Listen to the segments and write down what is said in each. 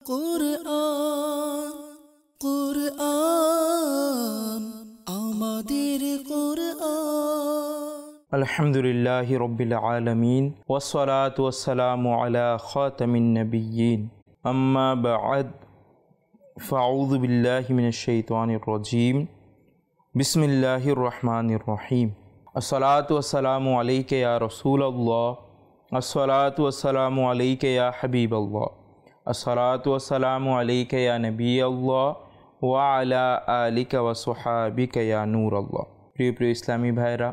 কুরআন কুরআন আমাদের কুরআন। আলহামদুলিল্লাহি রাব্বিল আলামিন ওয়াসসালাতু ওয়াসসালামু আলা খাতামিন নাবিয়্যিন আম্মা বা'দ ফাআউযু বিল্লাহি মিনাশ শাইতানির রাজীম বিসমিল্লাহির রহমানির রহিম। আসসালাতু ওয়াসসালামু আলাইকা ইয়া রাসূলুল্লাহ, আসসালাতু ওয়াসসালামু আলাইকা ইয়া হাবিবাল্লাহ, আসসালাতু ওয়াসসালামু আলাইকা ইয়া নবিয়াল্লাহ ওয়া আলা আলিকা ওয়া সুহাবিকা ইয়া নূরাল্লাহ। প্রিয় প্রিয় ইসলামী ভাইরা,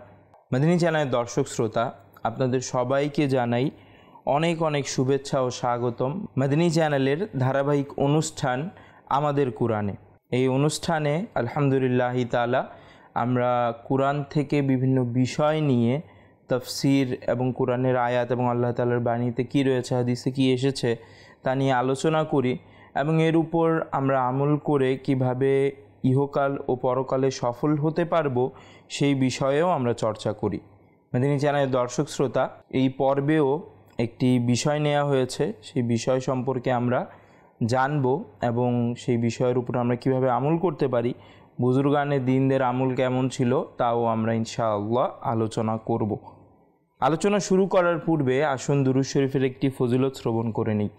মদিনী চ্যানেলের দর্শক শ্রোতা, আপনাদের সবাইকে জানাই অনেক অনেক শুভেচ্ছা ও স্বাগতম মদিনী চ্যানেলের ধারাবাহিক অনুষ্ঠান আমাদের কুরআনে। এই অনুষ্ঠানে আলহামদুলিল্লাহি তাআলা আমরা কুরআন থেকে বিভিন্ন বিষয় নিয়ে তাফসির এবং কুরআনের আয়াত এবং আল্লাহ তাআলার বাণীতে কী রয়েছে, হাদিসে কী এসেছে তা নিয়ে আলোচনা করি এবং এর উপর আমরা আমল করে কিভাবে ইহকাল ও পরকালে সফল হতে পারবো সেই বিষয়েও আমরা চর্চা করি। মদিনী চ্যানেলের দর্শক শ্রোতা, এই পর্বেও একটি বিষয় নেওয়া হয়েছে, সেই বিষয় সম্পর্কে আমরা জানব এবং সেই বিষয়ের উপর আমরা কিভাবে আমল করতে পারি, বুজুর্গানে দিনদের আমল কেমন ছিল তাও আমরা ইনশাআল্লাহ আলোচনা করব। আলোচনা শুরু করার পূর্বে আসুন দুরূদ শরীফের একটি ফজিলত শ্রবণ করে নিই।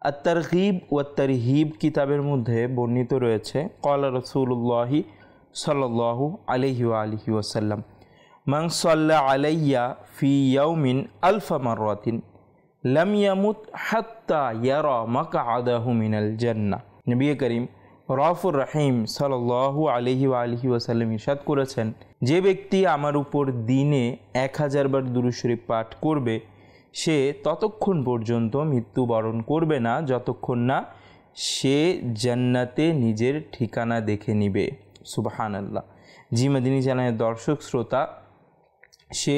আত-তারগীব ওয়াত তারহিব কিতাবের মধ্যে বর্ণিত রয়েছে, ক্বালা রাসূলুল্লাহি সাল্লাল্লাহু আলাইহি ওয়া আলিহি ওয়াসাল্লাম, মান সাল্লা আলাইয়া ফি ইয়াউমিন আলফা মাররাতিন লাম ইয়ামুত হাত্তা ইয়ারা মাকআদাহু মিনাল জান্নাহ। নবী করিম রাউফুর রহিম সাল্লাল্লাহু আলাইহি ওয়া আলিহি ওয়াসাল্লাম ইরশাদ করেছেন, যে ব্যক্তি আমার উপর দিনে 1000 বার দুরূদ শরীফ পাঠ করবে সে ততক্ষণ পর্যন্ত মৃত্যুবরণ করবে না যতক্ষণ না সে জান্নাতে নিজের ঠিকানা দেখে নিবে। সুবহানাল্লাহ। জি মদিনী চ্যানেলের দর্শক শ্রোতা, সে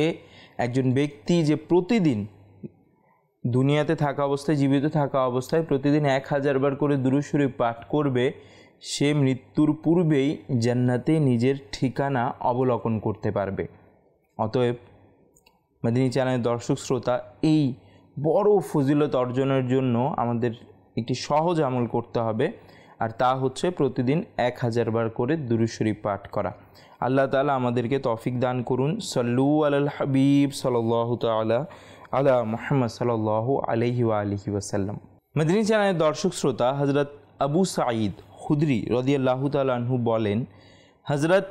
একজন ব্যক্তি যে প্রতিদিন দুনিয়াতে থাকা অবস্থায়, জীবিত থাকা অবস্থায় প্রতিদিন 1000 বার করে দুরূদ শরীফ পাঠ করবে, সে মৃত্যুর পূর্বেই জান্নাতে নিজের ঠিকানা অবলোকন করতে পারবে। অতএব মদিনী চ্যানেলের দর্শক শ্রোতা, এই বড় ফজিলত অর্জনের জন্য আমাদের একটি সহজ আমল করতে হবে, আর তা হচ্ছে প্রতিদিন 1000 বার করে দুরূদ শরীফ পাঠ করা। আল্লাহ তাআলা আমাদেরকে তৌফিক দান করুন। সাল্লু আলাল হাবিব সাল্লাল্লাহু তাআলা আলা মুহাম্মদ সাল্লাল্লাহু আলাইহি ওয়া আলিহি ওয়াসাল্লাম। মদিনী চ্যানেলের দর্শক শ্রোতা, হযরত আবু সাঈদ খুদরি রাদিয়াল্লাহু তাআলা আনহু বলেন, হযরত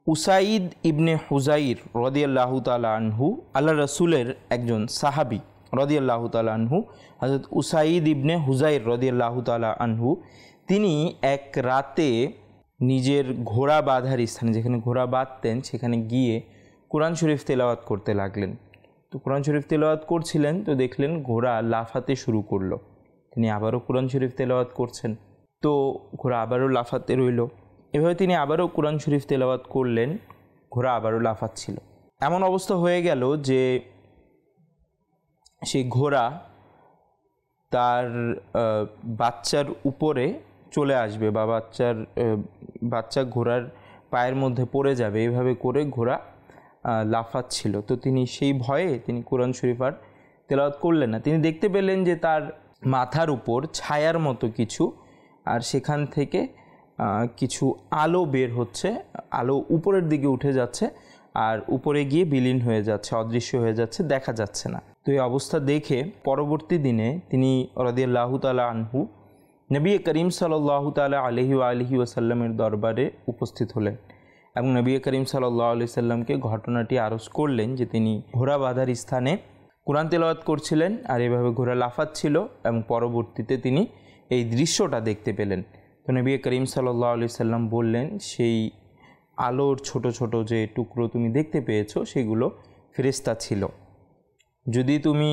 উসাইদ ইবনে হুজাইর রাদিয়াল্লাহু তাআলা আনহু আল্লাহ রাসূলের একজন সাহাবী রাদিয়াল্লাহু তাআলা আনহু, হযরত উসাইদ ইবনে হুজাইর রাদিয়াল্লাহু তাআলা আনহু, তিনি এক রাতে নিজের ঘোড়া বাঁধার স্থানে, যেখানে ঘোড়া বাঁধতেন সেখানে গিয়ে কোরআন শরীফ তেলাওয়াত করতে লাগলেন। তো কোরআন শরীফ তেলাওয়াত করছিলেন, তো দেখলেন ঘোড়া লাফাতে শুরু করলো। তিনি আবারও কোরআন শরীফ তেলাওয়াত করছেন, তো ঘোড়া আবারও লাফাতে রইল। এভাবে তিনি আবারও কোরআন শরীফ তেলাওয়াত করলেন, ঘোড়া আবারও লাফাচ্ছিল। এমন অবস্থা হয়ে গেল যে সেই ঘোড়া তার বাচ্চার উপরে চলে আসবে বা বাচ্চা ঘোড়ার পায়ের মধ্যে পড়ে যাবে, এভাবে করে ঘোড়া লাফাচ্ছিল। তো তিনি সেই ভয়ে তিনি কোরআন শরীফ আর তেলাওয়াত করলেন না। তিনি দেখতে পেলেন যে তার মাথার উপর ছায়ার মতো কিছু, আর সেখান থেকে কিছু আলো বের হচ্ছে, আলো উপরের দিকে উঠে যাচ্ছে আর উপরে গিয়ে বিলীন হয়ে যাচ্ছে, অদৃশ্য হয়ে যাচ্ছে, দেখা যাচ্ছে না। তো এই অবস্থা দেখে পরবর্তী দিনে তিনি রাদিয়াল্লাহু তাআলা আনহু নবী করিম সাল্লাল্লাহু তাআলা আলাইহি ওয়া আলিহি ওয়াসাল্লামের দরবারে উপস্থিত হলেন এবং নবী করিম সাল্লাল্লাহু আলাইহি সাল্লামকে ঘটনাটি আরজ করলেন যে তিনি ঘোড়া বাঁধার স্থানে কোরআন তেলাওয়াত করছিলেন আর এভাবে ঘোড়া লাফাচ্ছিল এবং পরবর্তীতে তিনি এই দৃশ্যটা দেখতে পেলেন। তো নবী করিম সাল্লাল্লাহু আলাইহি সাল্লাম বললেন, সেই আলোর ছোট ছোট যে টুকরো তুমি দেখতে পেয়েছো সেগুলো ফেরেশতা ছিল। যদি তুমি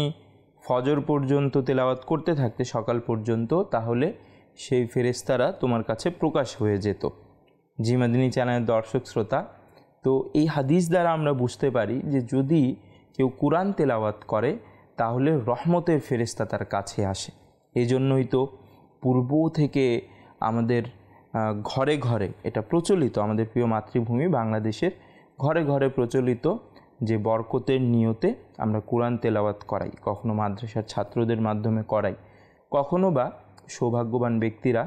ফজর পর্যন্ত তেলাওয়াত করতে থাকতে সকাল পর্যন্ত, তাহলে সেই ফেরেশতারা তোমার কাছে প্রকাশ হয়ে যেত। জি মদিনী চ্যানেলের দর্শক শ্রোতা, তো এই হাদিস দ্বারা আমরা বুঝতে পারি যে যদি কেউ কোরআন তেলাওয়াত করে তাহলে রহমতের ফেরেশতা তার কাছে আসে। এই জন্যই তো পূর্ব থেকে আমাদের ঘরে ঘরে এটা প্রচলিত, আমাদের প্রিয় মাতৃভূমি বাংলাদেশের ঘরে ঘরে প্রচলিত যে বরকতের নিয়তে আমরা কোরআন তেলাওয়াত করাই, কখনো মাদ্রাসার ছাত্রদের মাধ্যমে করাই, কখনো বা সৌভাগ্যবান ব্যক্তিরা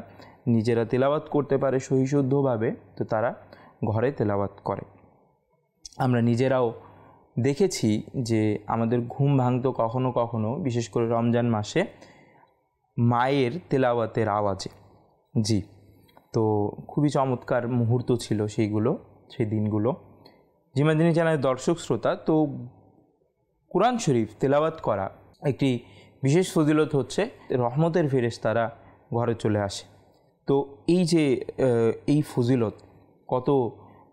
নিজেরা তেলাওয়াত করতে পারে সহিশুদ্ধভাবে, তো তারা ঘরে তেলাওয়াত করে। আমরা নিজেরাও দেখেছি যে আমাদের ঘুম ভাঙতো কখনো কখনো, বিশেষ করে রমজান মাসে, মায়ের তেলাওয়াতের আওয়াজে। জি, তো খুবই চমৎকার মুহূর্ত ছিল সেই দিনগুলো। জি মাদিনী চ্যানেলের দর্শক শ্রোতা, তো কোরআন শরীফ তেলাওয়াত করা একটি বিশেষ ফজিলত হচ্ছে রহমতের ফেরেশতারা ঘরে চলে আসে। তো এই যে এই ফজিলত, কত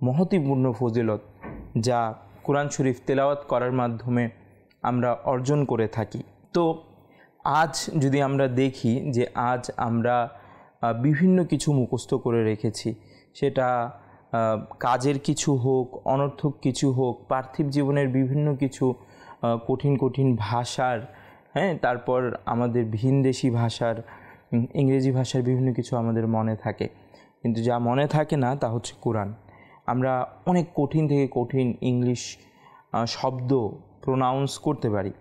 মহত্বপূর্ণ ফজিলত যা কোরআন শরীফ তেলাওয়াত করার মাধ্যমে আমরা অর্জন করে থাকি। তো আজ যদি আমরা দেখি যে আজ আমরা বিভিন্ন কিছু মুখস্থ করে রেখেছি, সেটা কাজের কিছু হোক, অনর্থক কিছু হোক, পার্থিব জীবনের বিভিন্ন কিছু কঠিন কঠিন ভাষার, তারপর আমাদের ভিনদেশি ভাষার, ইংরেজি ভাষার বিভিন্ন কিছু আমাদের মনে থাকে, কিন্তু যা মনে থাকে না তা হচ্ছে কোরআন। আমরা অনেক কঠিন থেকে কঠিন ইংলিশ শব্দ প্রোনাউন্স করতে পারি,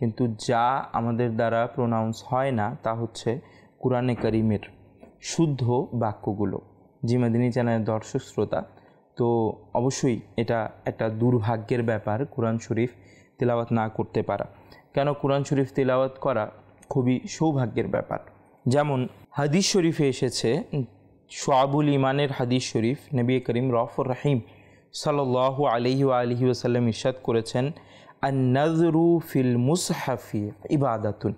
কিন্তু যা আমাদের দ্বারা প্রোনাউন্স হয় না তা হচ্ছে কোরআনে কারিমের শুদ্ধ বাক্যগুলো। জি মাদিনী চ্যানেলের দর্শক শ্রোতা, তো অবশ্যই এটা একটা দুর্ভাগ্যের ব্যাপার কোরআন শরীফ তেলাওয়াত না করতে পারা। কেন? কোরআন শরীফ তেলাওয়াত করা খুবই সৌভাগ্যের ব্যাপার। যেমন হাদিস শরীফে এসেছে, শুআবুল ঈমানের হাদিস শরীফ, নবী করিম রউফুর রহিম সাল্লাল্লাহু আলাইহি ওয়া আলিহি ওয়াসাল্লাম ইরশাদ করেছেন, আন-নাযরু ফিল মুসহাফি ইবাদাতুন।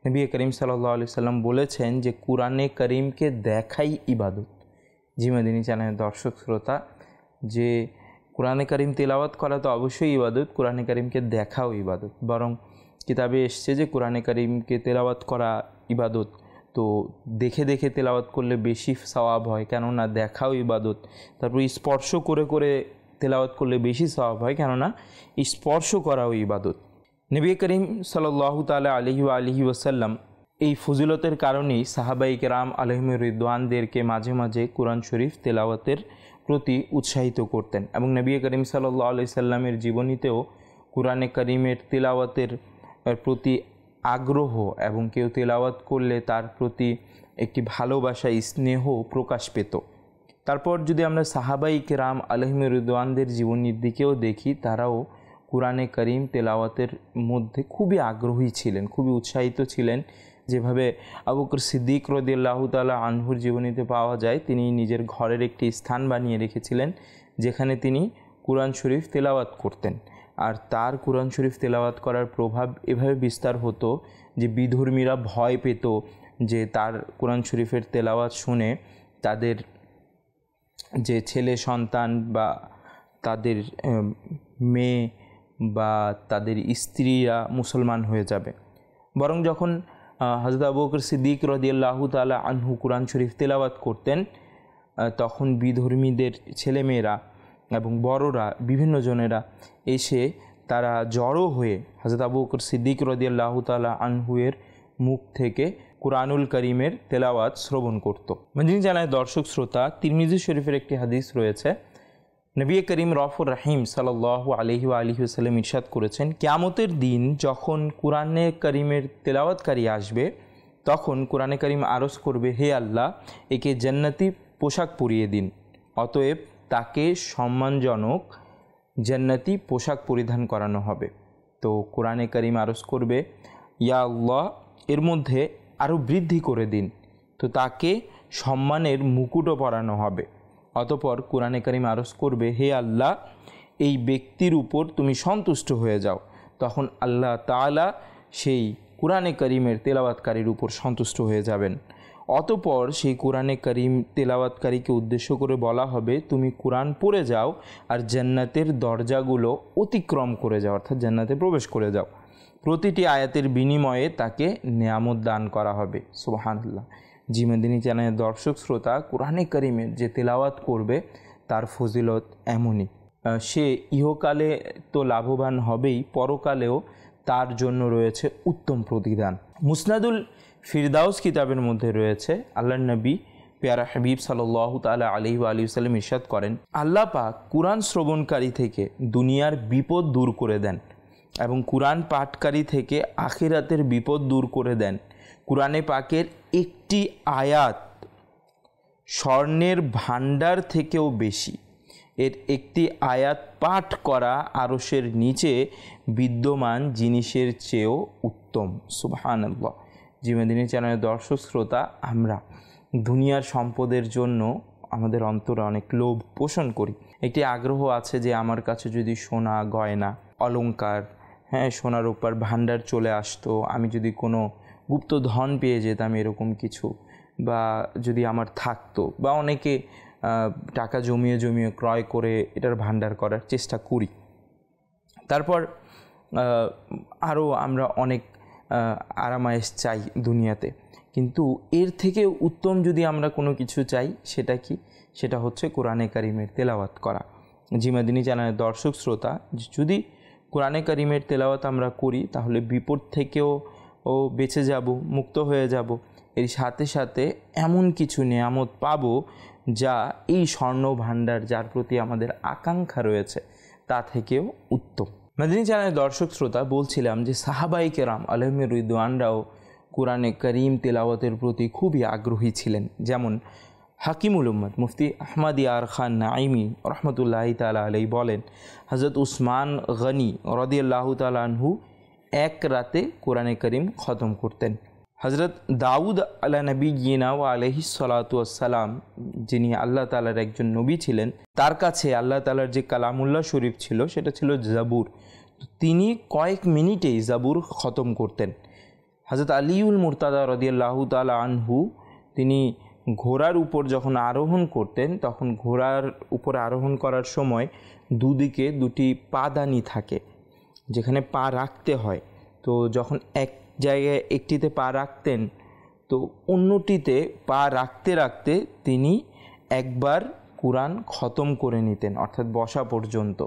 নবী করিম সাল্লাল্লাহু আলাইহি ওয়াসাল্লাম বলেছেন যে কোরআনে করিমকে দেখাই ইবাদত। জি মাদিনী চ্যানেলের দর্শক শ্রোতা, যে কোরআনে কারিম তেলাওয়াত করা তো অবশ্যই ইবাদত, কোরআনে কারিমকে দেখাও ইবাদত। বরং কিতাবে এসছে যে কোরআনে কারিমকে তেলাওয়াত করা ইবাদত, তো দেখে দেখে তেলাওয়াত করলে বেশি সওয়াব হয়, কেননা দেখাও ইবাদত। তারপর স্পর্শ করে করে তেলাওয়াত করলে বেশি সওয়াব হয়, কেননা স্পর্শ করাও ইবাদত। নবী করিম সাল্লাল্লাহু তাআলা আলাইহি ওয়া আলিহি ওয়াসাল্লাম এই ফজিলতের কারণেই সাহাবায়ে কেরাম আলাইহিমুর রিদওয়ানদেরকে মাঝে মাঝে কোরআন শরীফ তেলাওয়াতের প্রতি উৎসাহিত করতেন, এবং নবী করিম সাল্লাল্লাহু আলাইহি সাল্লামের জীবনীতেও কোরআনে কারিমের তেলাওয়াতের প্রতি আগ্রহ এবং কেউ তেলাওয়াত করলে তার প্রতি একটি ভালোবাসা, স্নেহ প্রকাশ পেত। তারপর যদি আমরা সাহাবায়ে কেরাম আলাইহিমুর রিদওয়ানদের জীবনীর দিকেও দেখি, তারাও কোরআনে কারিম তেলাওয়াতের মধ্যে খুবই আগ্রহী ছিলেন, খুবই উৎসাহিত ছিলেন। যেভাবে আবু বকর সিদ্দিক রাদিয়াল্লাহু তাআলা আনহুর জীবনীতে পাওয়া যায়, তিনি নিজের ঘরের একটি স্থান বানিয়ে রেখেছিলেন যেখানে তিনি কোরআন শরীফ তেলাওয়াত করতেন। আর তার কোরআন শরীফ তেলাওয়াত করার প্রভাব এভাবে বিস্তার হতো যে বিধর্মীরা ভয় পেত যে তার কোরআন শরীফের তেলাওয়াত শুনে তাদের যে ছেলে সন্তান বা তাদের মেয়ে বা তাদের স্ত্রীরা মুসলমান হয়ে যাবে। বরং যখন হযরত আবু বকর সিদ্দিক রাদিয়াল্লাহু তাআলা আনহু কোরআন শরীফ তেলাওয়াত করতেন, তখন বিধর্মীদের ছেলেমেয়েরা এবং বড়রা বিভিন্ন জনেরা এসে তারা জড়ো হয়ে হযরত আবু বকর সিদ্দিক রাদিয়াল্লাহু তাআলা আনহুয়ের মুখ থেকে কুরআনুল কারীমের তেলাওয়াত শ্রবণ করত। মাদিনী চ্যানেলের দর্শক শ্রোতা, তিরমিজি শরীফের একটি হাদিস রয়েছে, নবী করিম রউফুর রহিম সাল্লাল্লাহু আলাইহি ওয়া আলিহি ওয়াসাল্লাম ইরশাদ করেছেন, কিয়ামতের দিন যখন কোরআনে কারীমের তেলাওয়াতকারী আসবে, তখন কোরআনে কারীম আরজ করবে, হে আল্লাহ, একে জান্নাতি পোশাক পরিয়ে দিন। অতএব তাকে সম্মানজনক জান্নাতি পোশাক পরিধান করানো হবে। তো কোরআনে কারীম আরজ করবে, ইয়া আল্লাহ, এর মধ্যে আরও বৃদ্ধি করে দিন। তো তাকে সম্মানের মুকুটও পরানো হবে। অতঃপর কোরআনে কারীম আরজ করবে, হে আল্লাহ, এই ব্যক্তির উপর তুমি সন্তুষ্ট হয়ে যাও। তখন আল্লাহ তাআলা সেই কোরআনে কারীমের তেলাওয়াতকারীর উপর সন্তুষ্ট হয়ে যাবেন। অতঃপর সেই কোরআনে কারীম তেলাওয়াতকারীকে উদ্দেশ্য করে বলা হবে, তুমি কোরআন পড়ে যাও আর জান্নাতের দরজাগুলো অতিক্রম করে যাও, অর্থাৎ জান্নাতে প্রবেশ করে যাও। প্রতিটি আয়াতের বিনিময়ে তাকে নেয়ামত দান করা হবে। সুবহানাল্লাহ। জি মাদিনী চ্যানেলের দর্শক শ্রোতা, কোরআনে কারীমের যে তেলাওয়াত করবে তার ফজিলত এমনই, সে ইহকালে তো লাভবান হবেই, পরকালেও তার জন্য রয়েছে উত্তম প্রতিদান। মুসনাদুল ফিরদাউস কিতাবের মধ্যে রয়েছে, আল্লাহর নবী প্যারা হাবিব সাল্লাল্লাহু তাআলা আলাইহি ওয়া আলিহি ওয়াসাল্লাম ইরশাদ করেন, আল্লাহ পাক কোরআন শ্রবণকারী থেকে দুনিয়ার বিপদ দূর করে দেন এবং কোরআন পাঠকারী থেকে আখিরাতের বিপদ দূর করে দেন। কোরআনে পাকের একটি আয়াত স্বর্ণের ভাণ্ডার থেকেও বেশি, এর একটি আয়াত পাঠ করা আরশের নিচে বিদ্যমান জিনিসের চেয়েও উত্তম। সুবহানাল্লাহ। জিমাদিনী চ্যানেলের দর্শক শ্রোতা, আমরা দুনিয়ার সম্পদের জন্য আমাদের অন্তরে অনেক লোভ পোষণ করি। একটি আগ্রহ আছে যে আমার কাছে যদি সোনা, গয়না, অলংকার, সোনার উপর ভাণ্ডার চলে আসতো, আমি যদি কোনো গুপ্ত ধন পেয়ে যেতাম এরকম কিছু, বা যদি আমার থাকতো, বা অনেকে টাকা জমিয়ে জমিয়ে ক্রয় করে এটার ভাণ্ডার করার চেষ্টা করি। তারপর আরও আমরা অনেক আরামায়েশ চাই দুনিয়াতে, কিন্তু এর থেকে উত্তম যদি আমরা কোনো কিছু চাই, সেটা কি? সেটা হচ্ছে কোরআনে কারিমের তেলাওয়াত করা। জিমাদিনী চ্যানেলের দর্শক শ্রোতা, যদি কোরআনে কারিমের তেলাওয়াত আমরা করি তাহলে বিপদ থেকেও বেঁচে যাব, মুক্ত হয়ে যাব। এর সাথে সাথে এমন কিছু নেয়ামত পাবো যা এই স্বর্ণ ভাণ্ডার যার প্রতি আমাদের আকাঙ্ক্ষা রয়েছে তা থেকেও উত্তম। মাদিনী চ্যানেলের দর্শক শ্রোতা, বলছিলাম যে সাহাবায়ে কেরাম আলাইহিম রিদওয়ানরাও কোরআনে কারিম তেলাওয়াতের প্রতি খুবই আগ্রহী ছিলেন। যেমন হাকিমুল উম্মত মুফতি আহমদ ইয়ার খান নাইমি রহমতুল্লাহি তাআলা আলাইহি বলেন, হযরত উসমান গনি রাদিয়াল্লাহু তাআলা আনহু এক রাতে কোরআনে কারিম খতম করতেন। হজরত দাউদ আলা নবিয়িনা ওয়া আলাইহিস সালাতু ওয়াসসালাম, যিনি আল্লাহ তাআলার একজন নবী ছিলেন, তার কাছে আল্লাহ তাআলার যে কালামুল্লাহ শরীফ ছিল সেটা ছিল জাবুর। তিনি কয়েক মিনিটেই জাবুর খতম করতেন। হজরত আলিউল মুরতাদা রাদিয়াল্লাহু তাআলা আনহু, তিনি ঘোড়ার উপর যখন আরোহণ করতেন, তখন ঘোড়ার উপর আরোহণ করার সময় দুদিকে দুটি পাদানি থাকে যেখানে পা রাখতে হয়। তো যখন এক জায়গায় একটিতে পা রাখতেন, তো অন্যটিতে পা রাখতে রাখতে তিনি একবার কোরআন খতম করে নিতেন, অর্থাৎ বসা পর্যন্ত।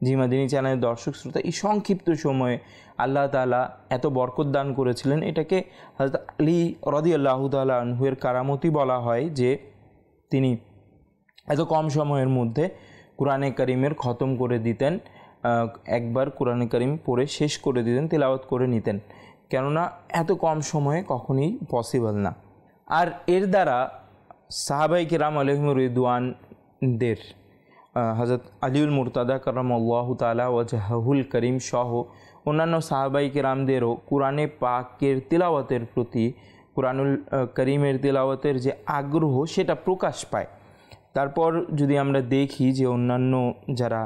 জিমাদিনী চ্যানেলের দর্শক শ্রোতা, এই সংক্ষিপ্ত সময়ে আল্লাহ তাআলা এত বরকত দান করেছিলেন। এটাকে হযরত আলী রাদিয়াল্লাহু তাআলা আনহুর কারামতি বলা হয় যে তিনি এত কম সময়ের মধ্যে কোরআনে কারিমের খতম করে দিতেন, একবার কোরআনে কারিম পড়ে শেষ করে দিতেন, তেলাওয়াত করে নিতেন। কেননা এত কম সময়ে কখনোই পসিবল না। আর এর দ্বারা সাহাবায়ে কেরাম আলাইহিম রিদওয়ানদের, হযরত আলিউল মুরতাদা কারামাল্লাহু তাআলা ওয়াজহুল করিম সহ অন্যান্য সাহাবায়ে কেরামদেরও কোরআনে পাকের তেলাওয়াতের প্রতি, কোরআনুল করিমের তেলাওয়াতের যে আগ্রহ সেটা প্রকাশ পায়। তারপর যদি আমরা দেখি যে অন্যান্য যারা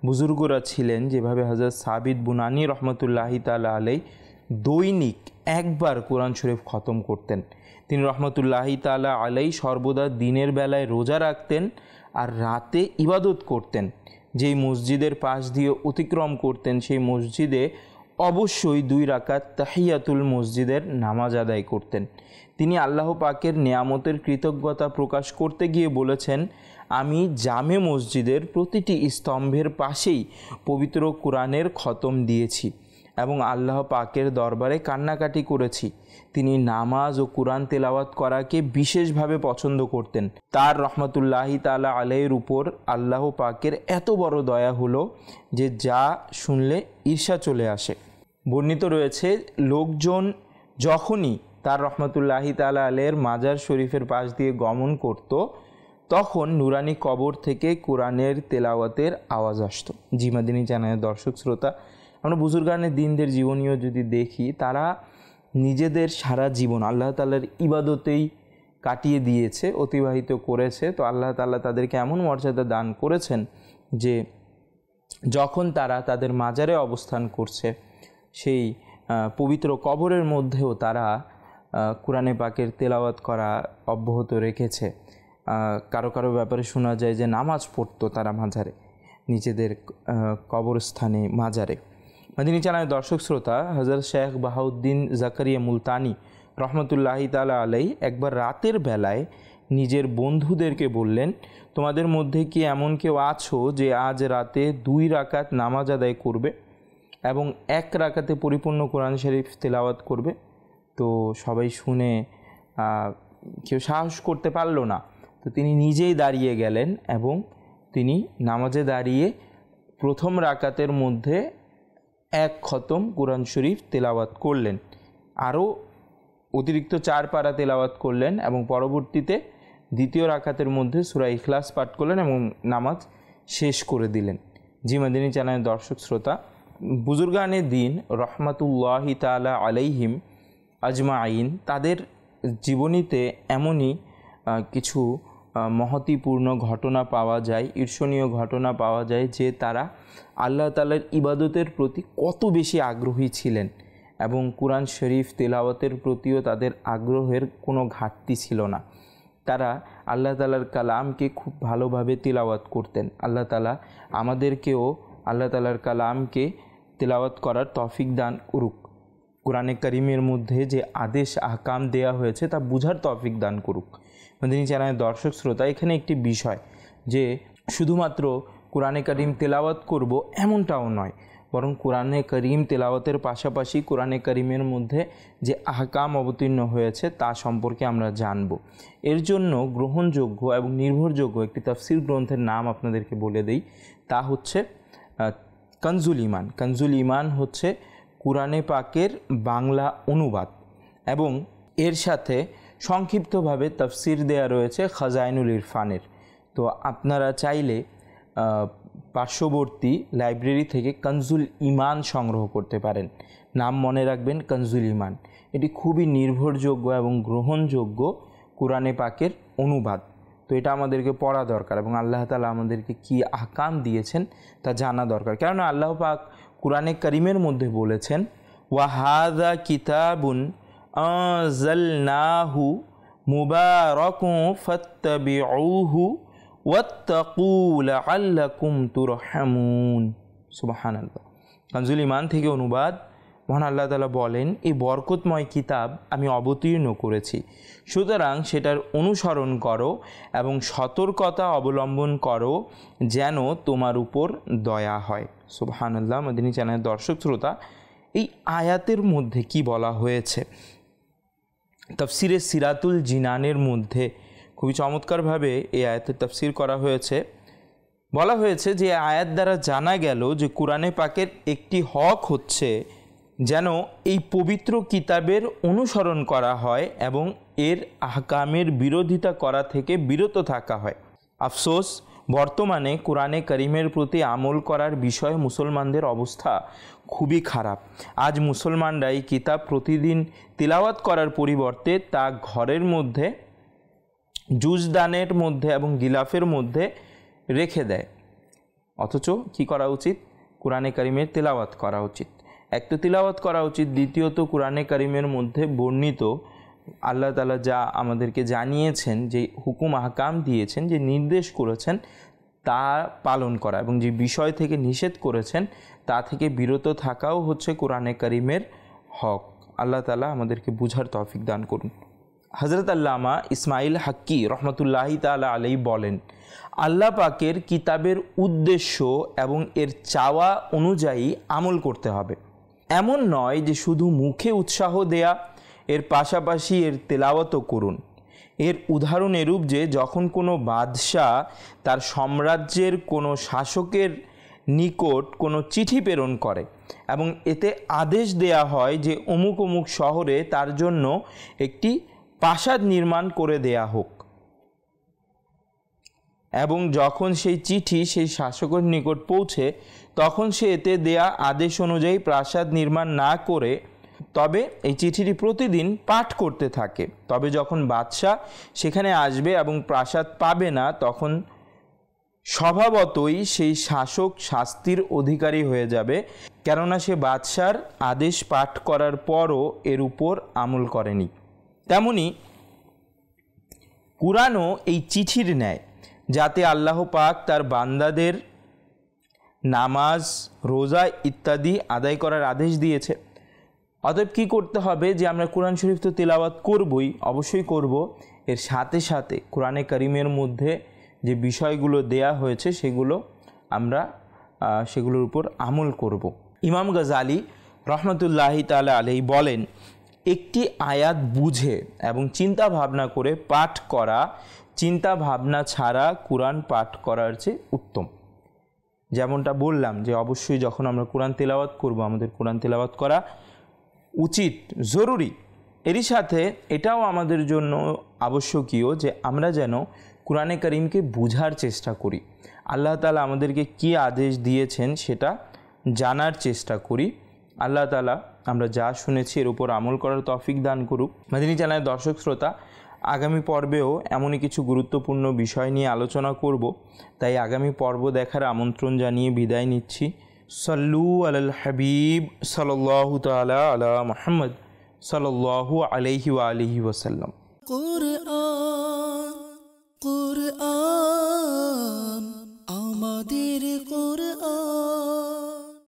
বুজুর্গরা ছিলেন, যেভাবে হযরত সাবিত বুনানি রহমতুল্লাহি তাআলা আলাইহি দৈনিক একবার কোরআন শরীফ খতম করতেন। তিনি রহমতুল্লাহি তাআলা আলাইহি সর্বদা দিনের বেলায় রোজা রাখতেন আর রাতে ইবাদত করতেন। যেই মসজিদের পাশ দিয়ে অতিক্রম করতেন সেই মসজিদে অবশ্যই 2 রাকাত তাহিয়াতুল মসজিদের নামাজ আদায় করতেন। তিনি আল্লাহ পাকের নেয়ামতের কৃতজ্ঞতা প্রকাশ করতে গিয়ে বলেছেন, আমি জামে মসজিদের প্রতিটি স্তম্ভের পাশেই পবিত্র কোরআনের খতম দিয়েছি এবং আল্লাহ পাকের দরবারে কান্নাকাটি করেছি। তিনি নামাজ ও কোরআন তেলাওয়াত করাকে বিশেষভাবে পছন্দ করতেন। তার রহমতুল্লাহি তাআলা আলাইহির উপর আল্লাহ পাকের এত বড় দয়া হলো যে যা শুনলে ঈর্ষা চলে আসে। বর্ণিত রয়েছে, লোকজন যখনই তার রহমতুল্লাহি তাআলা আলাইহির মাজার শরীফের পাশ দিয়ে গমন করত, তখন নুরানি কবর থেকে কোরআনের তেলাওয়াতের আওয়াজ আসতো। জিমাদিনী চ্যানেলের দর্শক শ্রোতা, আমরা বুজুর্গানের দিনদের জীবনীও যদি দেখি, তারা নিজেদের সারা জীবন আল্লাহ তাআলার ইবাদতেই কাটিয়ে দিয়েছে, অতিবাহিত করেছে। তো আল্লাহ তাআলা তাদেরকে এমন মর্যাদা দান করেছেন যে যখন তারা তাদের মাজারে অবস্থান করছে, সেই পবিত্র কবরের মধ্যেও তারা কোরআনে পাকের তেলাওয়াত করা অব্যাহত রেখেছে। কারো কারো ব্যাপারে শোনা যায় যে নামাজ পড়তো তারা মাজারে, নিজেদের কবরস্থানে মাজারে। মাদিনী চ্যানেলের দর্শক শ্রোতা, হযরত শেখ বাহাউদ্দিন জাকারিয়া মুলতানি রহমতুল্লাহি তাআলা আলাইহি একবার রাতের বেলায় নিজের বন্ধুদেরকে বললেন, তোমাদের মধ্যে কি এমন কেউ আছো যে আজ রাতে 2 রাকাত নামাজ আদায় করবে এবং 1 রাকাতে পরিপূর্ণ কোরআন শরীফ তেলাওয়াত করবে? তো সবাই শুনে কেউ সাহস করতে পারল না। তো তিনি নিজেই দাঁড়িয়ে গেলেন এবং তিনি নামাজে দাঁড়িয়ে প্রথম রাকাতের মধ্যে 1 খতম কোরআন শরীফ তেলাওয়াত করলেন। আরও অতিরিক্ত 4 পারা তেলাওয়াত করলেন এবং পরবর্তীতে দ্বিতীয় রাকাতের মধ্যে সূরা ইখলাস পাঠ করলেন এবং নামাজ শেষ করে দিলেন। জি মাদিনী চ্যানেলের দর্শক শ্রোতা, বুজুর্গানে দিন রহমাতুল্লাহি তাআলা আলাইহিম আজমাইন তাদের জীবনীতে এমনই কিছু মহতিপূর্ণ ঘটনা পাওয়া যায়, ঈর্ষণীয় ঘটনা পাওয়া যায় যে তারা আল্লাহ তাআলার ইবাদতের প্রতি কত বেশি আগ্রহী ছিলেন এবং কুরআন শরীফ তেলাওয়াতের প্রতিও তাদের আগ্রহের কোনো ঘাটতি ছিল না। তারা আল্লাহ তাআলার কালামকে খুব ভালোভাবে তেলাওয়াত করতেন। আল্লাহ তাআলা আমাদেরকেও আল্লাহ তাআলার কালামকে তেলাওয়াত করার তৌফিক দান করুক। কোরআনে কারিমের মধ্যে যে আদেশ আহকাম দেয়া হয়েছে তা বুঝার তৌফিক দান করুক। মাদিনী চ্যানেলের দর্শক শ্রোতা, এখানে একটি বিষয় যে শুধুমাত্র কোরআনে কারিম তেলাওয়াত করব এমনটাও নয়, বরং কোরআনে কারিম তেলাওয়াতের পাশাপাশি কোরআনে কারিমের মধ্যে যে আহকাম অবতীর্ণ হয়েছে তা সম্পর্কে আমরা জানব। এর জন্য গ্রহণযোগ্য এবং নির্ভরযোগ্য একটি তাফসির গ্রন্থের নাম আপনাদেরকে বলে দেই, তা হচ্ছে কানজুল ইমান। কানজুল ইমান হচ্ছে কুরআনে পাকের বাংলা অনুবাদ এবং এর সাথে সংক্ষিপ্তভাবে তাফসির দেয়া রয়েছে খাজাইনুল ইরফানের। তো আপনারা চাইলে পার্শ্ববর্তী লাইব্রেরি থেকে কানজুল ইমান সংগ্রহ করতে পারেন। নাম মনে রাখবেন, কানজুল ইমান। এটি খুবই নির্ভরযোগ্য এবং গ্রহণযোগ্য কুরআনে পাকের অনুবাদ। তো এটা আমাদেরকে পড়া দরকার এবং আল্লাহ তাআলা আমাদেরকে কি আহকাম দিয়েছেন তা জানা দরকার। কেননা আল্লাহ পাক কুরআনে কারিমের মধ্যে বলেছেন, ওয়া হাযা কিতাবুন আনজালনাহু মুবারাকুন ফাত্তাবিউহু ওয়াত্তাকু লাআল্লাকুম তুরহামুন। সুবহানাল্লাহ। কানজুল ইমান থেকে অনুবাদ। মহান আল্লাহ তাআলা বলেন, এই বরকতময় কিতাব আমি অবতীর্ণ করেছি, সুতরাং সেটার অনুসরণ করো এবং সতর্কতা অবলম্বন করো যেন তোমার উপর দয়া হয়। সুবহানাল্লাহ। মাদিনী চ্যানেলের দর্শক শ্রোতা, এই আয়াতের মধ্যে কি বলা হয়েছে? তাফসিরে সিরাতুল জিনানের মধ্যে খুবই চমৎকারভাবে এই আয়াতের তাফসির করা হয়েছে। বলা হয়েছে যে আয়াত দ্বারা জানা গেল যে কুরআনে পাকের একটি হক হচ্ছে যেন এই পবিত্র কিতাবের অনুসরণ করা হয় এবং এর আহকামের বিরোধিতা করা থেকে বিরত থাকা হয়। আফসোস, বর্তমানে কোরআনে কারিমের প্রতি আমল করার বিষয়ে মুসলমানদের অবস্থা খুবই খারাপ। আজ মুসলমানরা এই কিতাব প্রতিদিন তিলাওয়াত করার পরিবর্তে তা ঘরের মধ্যে জুজদানের মধ্যে এবং গিলাফের মধ্যে রেখে দেয়। অথচ কি করা উচিত? কোরআনে কারিমের তেলাওয়াত করা উচিত। এক তো তিলাওয়াত করা উচিত, দ্বিতীয়ত কোরআনে কারিমের মধ্যে বর্ণিত আল্লাহ তাআলা যা আমাদেরকে জানিয়েছেন, যে হুকুম আহকাম দিয়েছেন, যে নির্দেশ করেছেন তা পালন করা এবং যে বিষয় থেকে নিষেধ করেছেন তা থেকে বিরত থাকাও হচ্ছে কোরআনে কারিমের হক। আল্লাহ তাআলা আমাদেরকে বুঝার তৌফিক দান করুন। হযরত আল্লামা ইসমাইল হাক্কি রহমতুল্লাহি তাআলা আলাইহি বলেন, আল্লাহ পাকের কিতাবের উদ্দেশ্য এবং এর চাওয়া অনুযায়ী আমল করতে হবে। এমন নয় যে শুধু মুখে উৎসাহ দেয়া, এর পাশাপাশি এর তেলাওয়াতও করুন। এর উদাহরণ এরূপ যে যখন কোনো বাদশাহ তার সাম্রাজ্যের কোনো শাসকের নিকট কোনো চিঠি প্রেরণ করে এবং এতে আদেশ দেয়া হয় যে অমুক অমুক শহরে তার জন্য একটি প্রাসাদ নির্মাণ করে দেয়া হোক, এবং যখন সেই চিঠি সেই শাসকের নিকট পৌঁছে তখন সে এতে দেয়া আদেশ অনুযায়ী প্রাসাদ নির্মাণ না করে তবে এই চিঠিটি প্রতিদিন পাঠ করতে থাকে, তবে যখন বাদশাহ সেখানে আসবে এবং প্রাসাদ পাবে না তখন স্বভাবতই সেই শাসক শাস্তির অধিকারী হয়ে যাবে, কেননা সে বাদশার আদেশ পাঠ করার পরও এর উপর আমল করেনি। তেমনি কুরআনও এই চিঠির ন্যায়, যাতে আল্লাহ পাক তার বান্দাদের নামাজ, রোজা ইত্যাদি আদায় করার আদেশ দিয়েছে। অতএব কী করতে হবে যে আমরা কোরআন শরীফ তো তেলাওয়াত করবই, অবশ্যই করব, এর সাথে সাথে কোরআনে কারিমের মধ্যে যে বিষয়গুলো দেয়া হয়েছে সেগুলোর উপর আমল করব। ইমাম গাজালি রহমতুল্লাহি তাআলা আলাইহি বলেন, একটি আয়াত বুঝে এবং চিন্তা ভাবনা করে পাঠ করা চিন্তা ভাবনা ছাড়া কোরআন পাঠ করার চেয়ে উত্তম। যেমনটা বললাম যে অবশ্যই যখন আমরা কোরআন তেলাওয়াত করব আমাদের কোরআন তেলাওয়াত করা উচিত, জরুরি, এরই সাথে এটাও আমাদের জন্য আবশ্যকীয় যে আমরা যেন কুরআনে কারীমকে বোঝার চেষ্টা করি, আল্লাহ তাআলা আমাদেরকে কী আদেশ দিয়েছেন সেটা জানার চেষ্টা করি। আল্লাহ তাআলা আমরা যা শুনেছি এর উপর আমল করার তৌফিক দান করুক। মাদিনী চ্যানেলের দর্শক শ্রোতা, আগামী পর্বেও এমনই কিছু গুরুত্বপূর্ণ বিষয় নিয়ে আলোচনা করব, তাই আগামী পর্ব দেখার আমন্ত্রণ জানিয়ে বিদায় নিচ্ছি। সল্লু আলাল হাবিব সাল্লাল্লাহু তাআলা আলা মুহাম্মদ সাল্লাল্লাহু আলাইহি ওয়া আলিহি ওয়াসাল্লাম। কুরআন কুরআন আমাদের কুরআন।